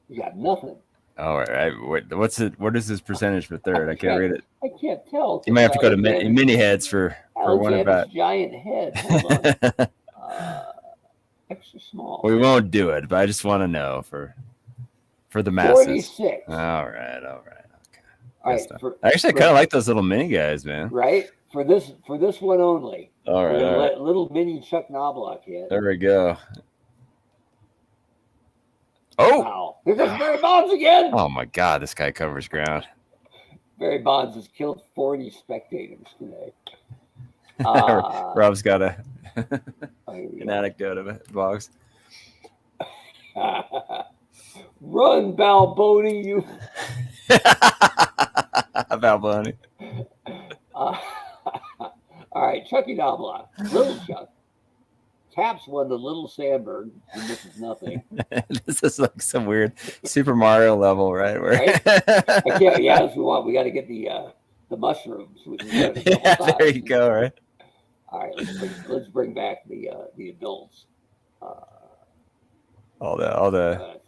You got nothing. All right. What's it? What is his percentage for third? I can't read it. I can't tell. You might have to go to mini heads for one at bat. Giant head. Hold on. Extra small. We won't do it, but I just want to know for the masses. 46. All right. Okay. All right. Actually, I kind of like those little mini guys, man. Right. For this one only. All right. Little mini Chuck Knobloch hit. There we go. Oh! Wow. Here comes Barry Bonds again. Oh my God, this guy covers ground. Barry Bonds has killed 40 spectators today. Rob's got an anecdote of it, Boggs. Run, Balboni, you. Balboni. All right, Chucky Knobloch, Little Chuck. Taps one to Little Sandberg, and this is nothing. This is like some weird Super Mario level, right? Right? I can't. Yeah, if we want, we got to get the mushrooms. Yeah, there you go. Right. All right, let's bring back the adults. All the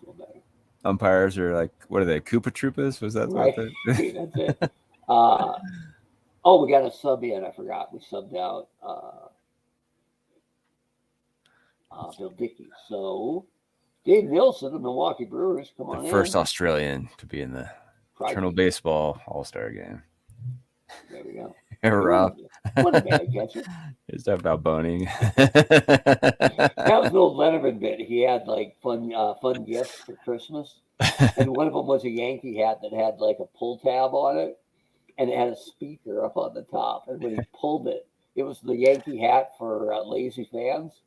umpires are like, what are they? Koopa Troopas? Was that right? That's it. Oh, we got a sub in. I forgot. We subbed out Bill Dickey. So Dave Nilsson, the Milwaukee Brewers, come on the first Australian to be in the Eternal Baseball All-Star game. There we go. Rob. What a bad catcher. Is that about boning? That was an old Letterman bit. He had like fun gifts for Christmas. And one of them was a Yankee hat that had like a pull tab on it. And it had a speaker up on the top. And when he pulled it, it was the Yankee hat for lazy fans.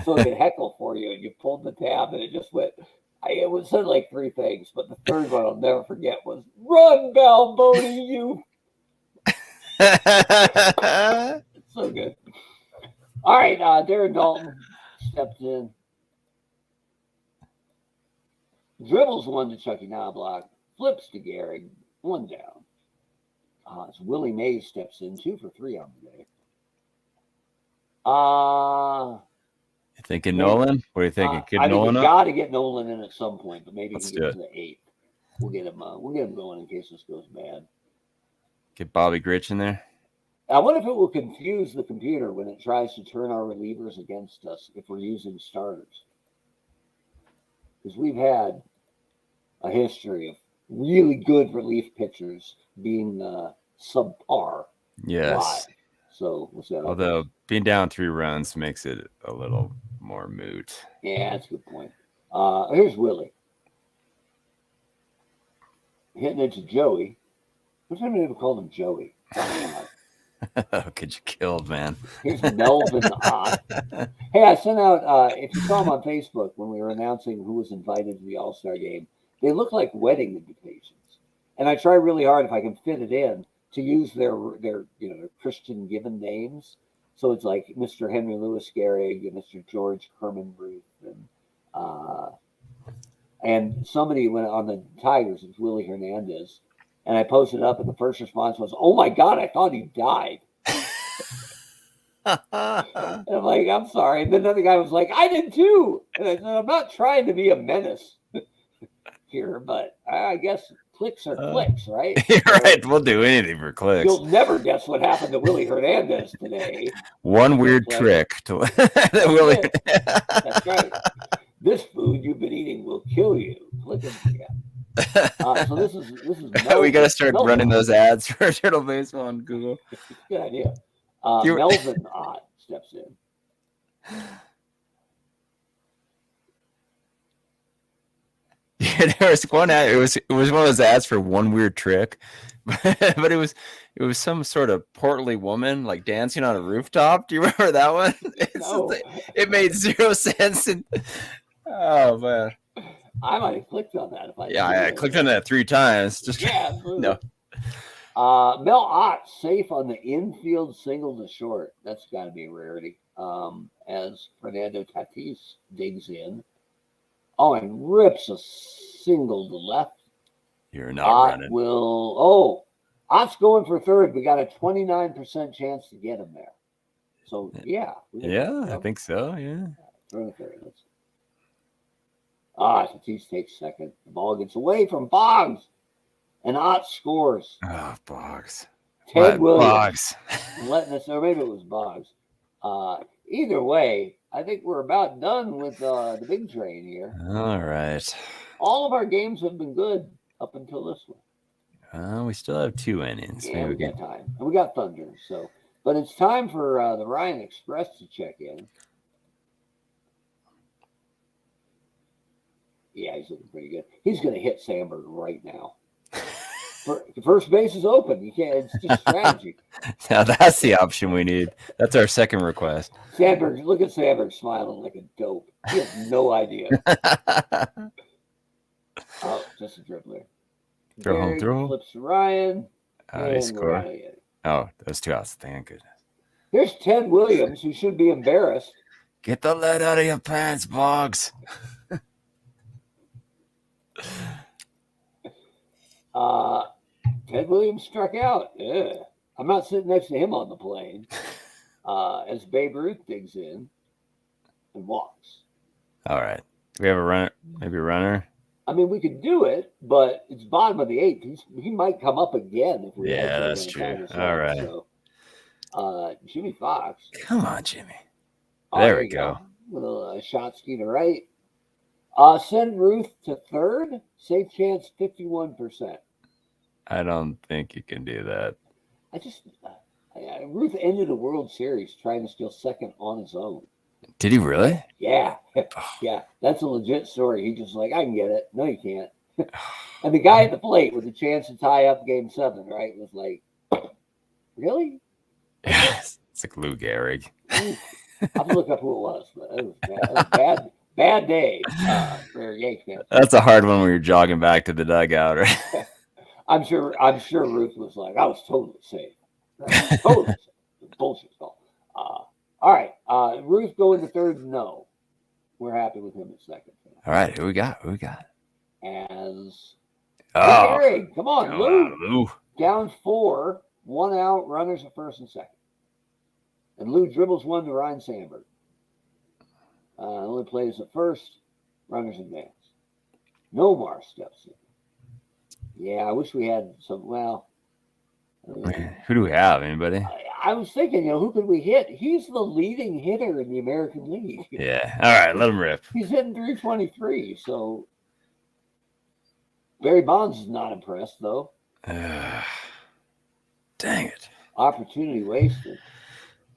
So it could heckle for you. And you pulled the tab and it just went. It was said like three things. But the third one I'll never forget was, "Run, Balboni, you." So good. All right, Darren Dalton steps in. Dribbles one to Chucky Knobloch. Flips to Gehrig. One down. As Willie Mays steps in, 2 for 3 on the day. You thinking Nolan? What are you thinking? I think we got to get Nolan in at some point, but maybe Let's he gets to the 8th. We'll get him going in case this goes bad. Get Bobby Grich in there. I wonder if it will confuse the computer when it tries to turn our relievers against us if we're using starters. Because we've had a history of really good relief pitchers being subpar. Yes. Live. So we'll see. Although being down 3 runs makes it a little more moot. Yeah, that's a good point. Here's Willie. Hitting it to Joey. What's time ever called him Joey? Get you killed, man. Here's Melvin Ott. Hey, I sent out, if you saw him on Facebook when we were announcing who was invited to the All-Star game, they look like wedding invitations. And I try really hard, if I can fit it in, to use their Christian given names. So it's like Mr. Henry Louis Gehrig and Mr. George Herman Ruth. And somebody went on the Tigers, it was Willie Hernandez. And I posted up, and the first response was, "Oh my God, I thought he died." And I'm like, "I'm sorry." And then the other guy was like, "I did too." And I said, "I'm not trying to be a menace here, but I guess clicks are clicks, right?" You're right. We'll do anything for clicks. You'll never guess what happened to Willie Hernandez today. One weird trick to Willie. That's right. This food you've been eating will kill you. Click it. Yeah. So this is we got to start running those ads for Turtle Baseball on Google. Good idea. Melvin Ott steps in. Yeah, there was one ad. It was one of those ads for one weird trick, but it was some sort of portly woman like dancing on a rooftop. Do you remember that one? No. It made 0 sense. And oh man. I might have clicked on that. I clicked on that 3 times. Just absolutely. No. Mel Ott safe on the infield single to short. That's got to be a rarity. As Fernando Tatis digs in. Oh, and rips a single to left. You're not Ott running. will. Oh, Ott's going for third. We got a 29% chance to get him there. So yeah, Yeah, I think so. Yeah. Throw third. Tatis takes second. The ball gets away from Boggs, and Ott scores. Oh, Boggs. Ted Williams Boggs. letting us, or maybe it was Boggs. Either way, I think we're about done with the big train here. All right. All of our games have been good up until this one. We still have 2 innings. Yeah, we got time, and we got Thunder. So, but it's time for the Ryan Express to check in. Yeah, he's looking pretty good. He's going to hit Sandberg right now. First base is open. You can't. It's just strategy. Now that's the option we need. That's our second request. Sandberg, look at Sandberg smiling like a dope. He has no idea. Oh, just a dribbler. Throw home. Flips to Ryan. He scored. Oh, those 2 outs. Thank goodness. Here's Ted Williams, who should be embarrassed. Get the lead out of your pants, Boggs. Ted Williams struck out. Yeah. I'm not sitting next to him on the plane. As Babe Ruth digs in and walks. All right. Do we have a runner? Maybe a runner? I mean, we could do it, but it's bottom of the 8th. He might come up again if we. Yeah, that's true. All right. So, Jimmy Fox. Come on, Jimmy. Oh, there we go. Little shot ski to right. Send Ruth to third. Safe chance 51%. I don't think you can do that. Ruth ended a World Series trying to steal second on his own. Did he really? Yeah. Yeah. That's a legit story. He just like, I can get it. No, you can't. And the guy at the plate with a chance to tie up game 7, right, was like, really? Yes. It's like Lou Gehrig. I'll look up who it was, but it was bad. It was bad day for Yankees fans. That's a hard one when you're jogging back to the dugout, right? I'm sure Ruth was like, I was totally safe. Right? Totally safe. Bullshit call. All right. Ruth going to third, no. We're happy with him at second. All right, who we got? As Oh, come on, Lou. Down 4, 1 out, runners at first and second. And Lou dribbles one to Ryan Sandberg. Only plays at first, runners advance. Nomar steps in. Yeah, I wish we had some. Well, who do we have? Anybody? I was thinking, who could we hit? He's the leading hitter in the American League. Yeah. All right, let him rip. He's hitting 323. So Barry Bonds is not impressed, though. Dang it. Opportunity wasted.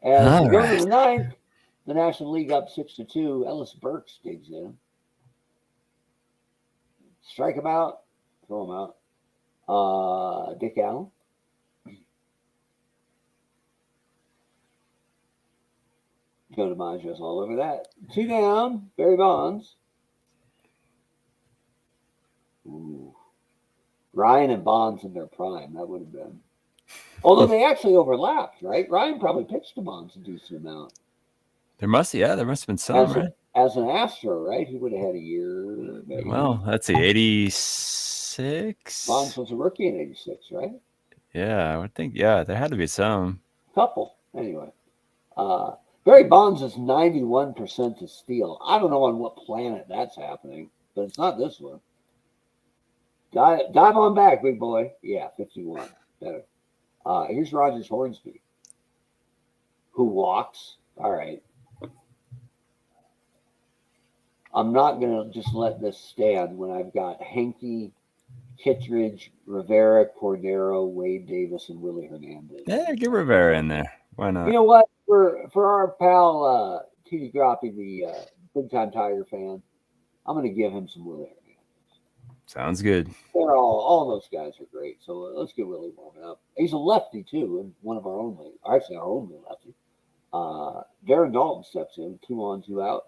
As we go to the 9th, the National League up 6-2. Ellis Burks digs in. Strike him out. Throw him out. Dick Allen. Joe DiMaggio's all over that. 2 down. Barry Bonds. Ooh. Ryan and Bonds in their prime. That would have been. Although they actually overlapped, right? Ryan probably pitched to Bonds a decent amount. There must have been some, right? As an Astro, right? He would have had a year. Maybe. Well, let's see, 86. Bonds was a rookie in 86, right? Yeah, I would think. Yeah, there had to be some. Couple, anyway. Barry Bonds is 91% to steal. I don't know on what planet that's happening, but it's not this one. Dive on back, big boy. Yeah, 51. Better. Here's Rogers Hornsby, who walks. All right. I'm not going to just let this stand when I've got Henke, Kittredge, Rivera, Cordero, Wade Davis, and Willie Hernandez. Yeah, get Rivera in there. Why not? You know what? For our pal T.D. Groppy, the big-time Tiger fan, I'm going to give him some Willie Hernandez. Sounds good. They're all those guys are great. So let's get Willie warming up. He's a lefty, too, and one of our only, actually our only lefty. Darren Dalton steps in, 2 on, 2 out.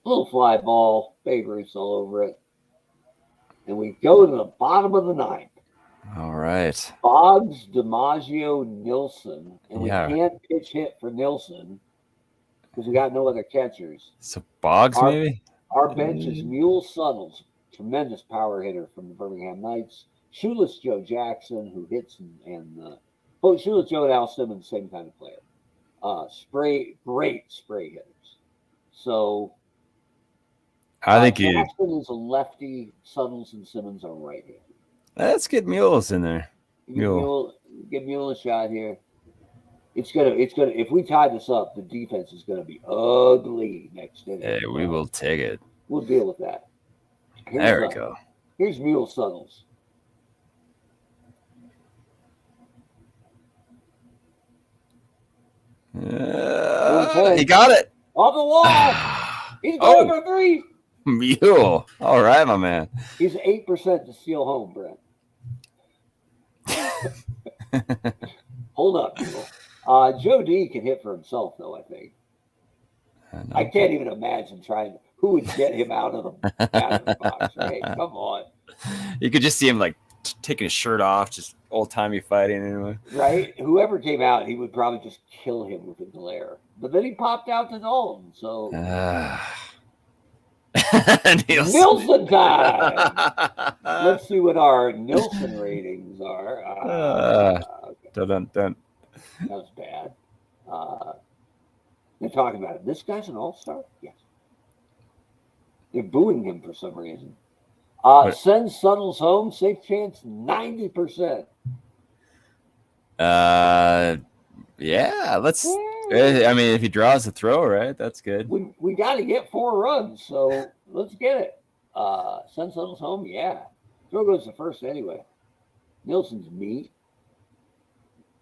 Little fly ball, Babe Ruth's all over it. And we go to the bottom of the ninth. All right. Boggs, DiMaggio, Nilsson. And we Yeah. can't pitch hit for Nilsson because we got no other catchers. So Boggs, maybe? Our bench is Mule Suttles, tremendous power hitter from the Birmingham Knights. Shoeless Joe Jackson, who hits both Shoeless Joe and Al Simmons, same kind of player. Great spray hitters. So I think Jackson is a lefty. Suttles and Simmons are right-handed. Let's get Mules in there. Give Mule a shot here. It's gonna. If we tie this up, the defense is gonna be ugly next inning. Hey, we will take it. We'll deal with that. There we go. Here's Mule Suttles. He got it. Off the wall. He's going for 3. Mule. All right, my man. He's 8% to steal home, Brent. Hold up, Mule. Joe D can hit for himself, though, I think. I can't even imagine who would get him out of the batter's box, right? Come on. You could just see him like taking his shirt off, just old-timey fighting anyway. Right? Whoever came out, he would probably just kill him with a glare. But then he popped out to Dalton, so... Nilsson time! Let's see what our Nilsson ratings are. Dun, dun. That was bad. They're talking about it. This guy's an all-star? Yes. They're booing him for some reason. Send Suttles home. Safe chance, 90%. Yeah, let's... I mean, if he draws a throw, right? That's good. We got to get 4 runs, so let's get it. Send Suttles home? Yeah. Throw goes to first anyway. Nilsson's meat.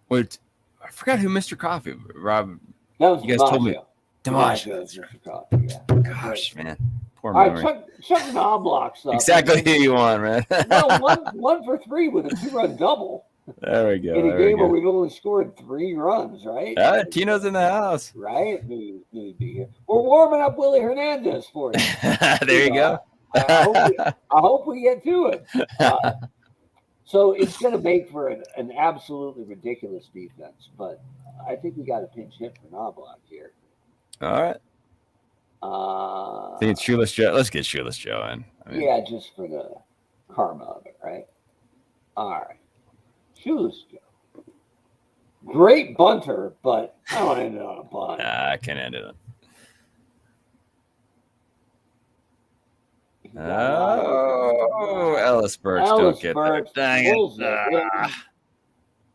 Wait, I forgot who Mr. Coffee. Rob, that was you guys told me. DiMaggio. Mr. Coffee, yeah. Gosh, man. Poor All memory. right, Chuck Knobloch stuff. Exactly who you want, man. Well, one for 3 with a 2-run double. There we go. In a game where we've only scored 3 runs, right? Tino's in the house. Right? Knew he'd be here. We're warming up Willie Hernandez for you. There you go. I hope we get to it. So it's going to make for an absolutely ridiculous defense, but I think we got a pinch hit for Knobloch here. All right. I think it's Shoeless Joe. Let's get Shoeless Joe in. Yeah, just for the karma of it, right? All right. Shoeless Joe. Great bunter, but I don't end it on a bunt. I can't end it. Oh, Ellis Burks don't get there. Dang it.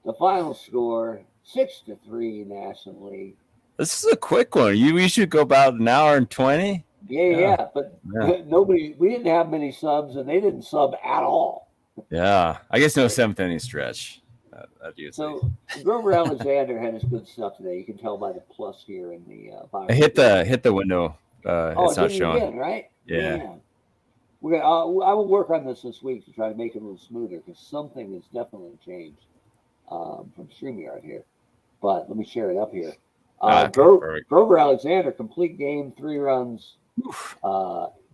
The final score, 6-3 National League. This is a quick one. We should go about an hour and 20. Yeah, but we didn't have many subs, and they didn't sub at all. Yeah, I guess no 7th inning stretch. So Grover Alexander had his good stuff today. You can tell by the plus here in the I hit the window. It's not showing. Again, right? Yeah. I will work on this week to try to make it a little smoother because something has definitely changed from StreamYard here. But let me share it up here. Grover Alexander, complete game, 3 runs.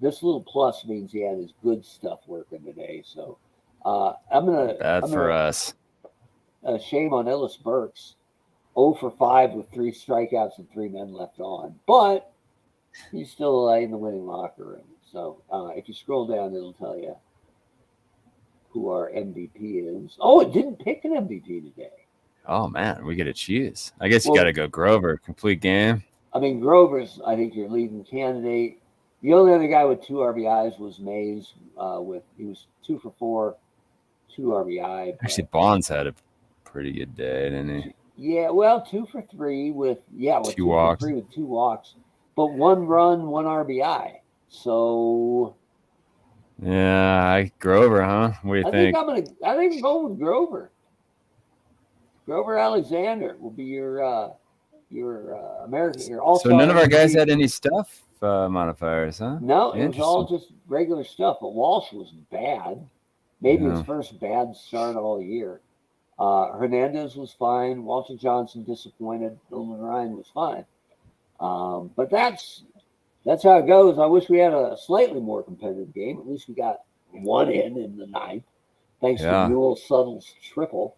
This little plus means he had his good stuff working today. So I'm gonna bad for us. Shame on Ellis Burks, 0 for 5 with 3 strikeouts and 3 men left on, but he's still in the winning locker room. So if you scroll down, it'll tell you who our MVP is. Oh, it didn't pick an MVP today. Oh, man, we get to choose. I guess you got to go Grover, complete game. I mean, Grover's, I think, your leading candidate. The only other guy with 2 RBIs was Mays. He was 2 for 4, 2 RBI. Actually, Bonds had a pretty good day, didn't he? Yeah, well, 2 for 3 with 2 walks. 2 for 3 with 2 walks, but 1 run, 1 RBI. So yeah, Grover, huh? What do you think? I think I'm going with Grover. Grover Alexander will be your American, your all-star. So none of our guys had any stuff modifiers, huh? No, it was all just regular stuff. But Walsh was bad. Maybe his first bad start all year. Hernandez was fine. Walter Johnson disappointed. Nolan Ryan was fine. But that's how it goes. I wish we had a slightly more competitive game. At least we got one in the ninth, thanks to Yeah. Newell Suttle's triple.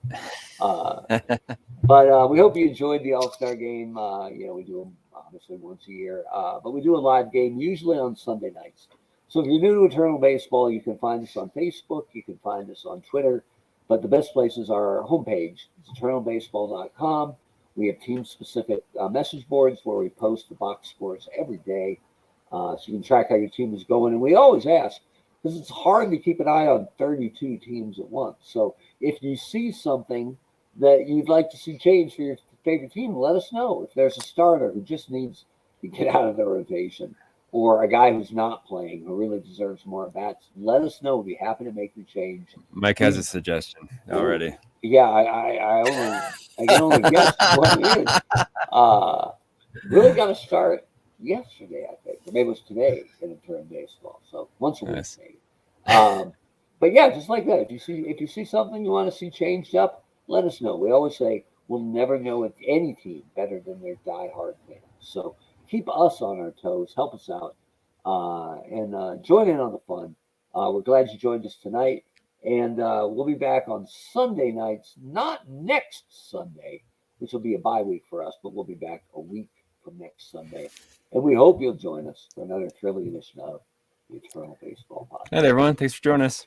But we hope you enjoyed the All-Star game. We do them obviously once a year, but we do a live game usually on Sunday nights. So if you're new to Eternal Baseball, you can find us on Facebook. You can find us on Twitter. But the best places are our homepage. It's eternalbaseball.com. We have team-specific message boards where we post the box scores every day, so you can track how your team is going. And we always ask, because it's hard to keep an eye on 32 teams at once. So if you see something that you'd like to see change for your favorite team, let us know. If there's a starter who just needs to get out of the rotation, or a guy who's not playing who really deserves more at bats, let us know. We'll be happy to make the change. Mike has a suggestion already. Yeah, I can only guess what it is. Really got to start yesterday, I think, or maybe it was today in Eternal Baseball. So once a week, Nice. maybe. But yeah, just like that. If you see something you want to see changed up, let us know. We always say we'll never know any team better than their diehard fans. So keep us on our toes, help us out, and join in on the fun. We're glad you joined us tonight, and we'll be back on Sunday nights, not next Sunday, which will be a bye week for us, but we'll be back a week from next Sunday. And we hope you'll join us for another thrilling edition of the Eternal Baseball Podcast. Hey, everyone. Thanks for joining us.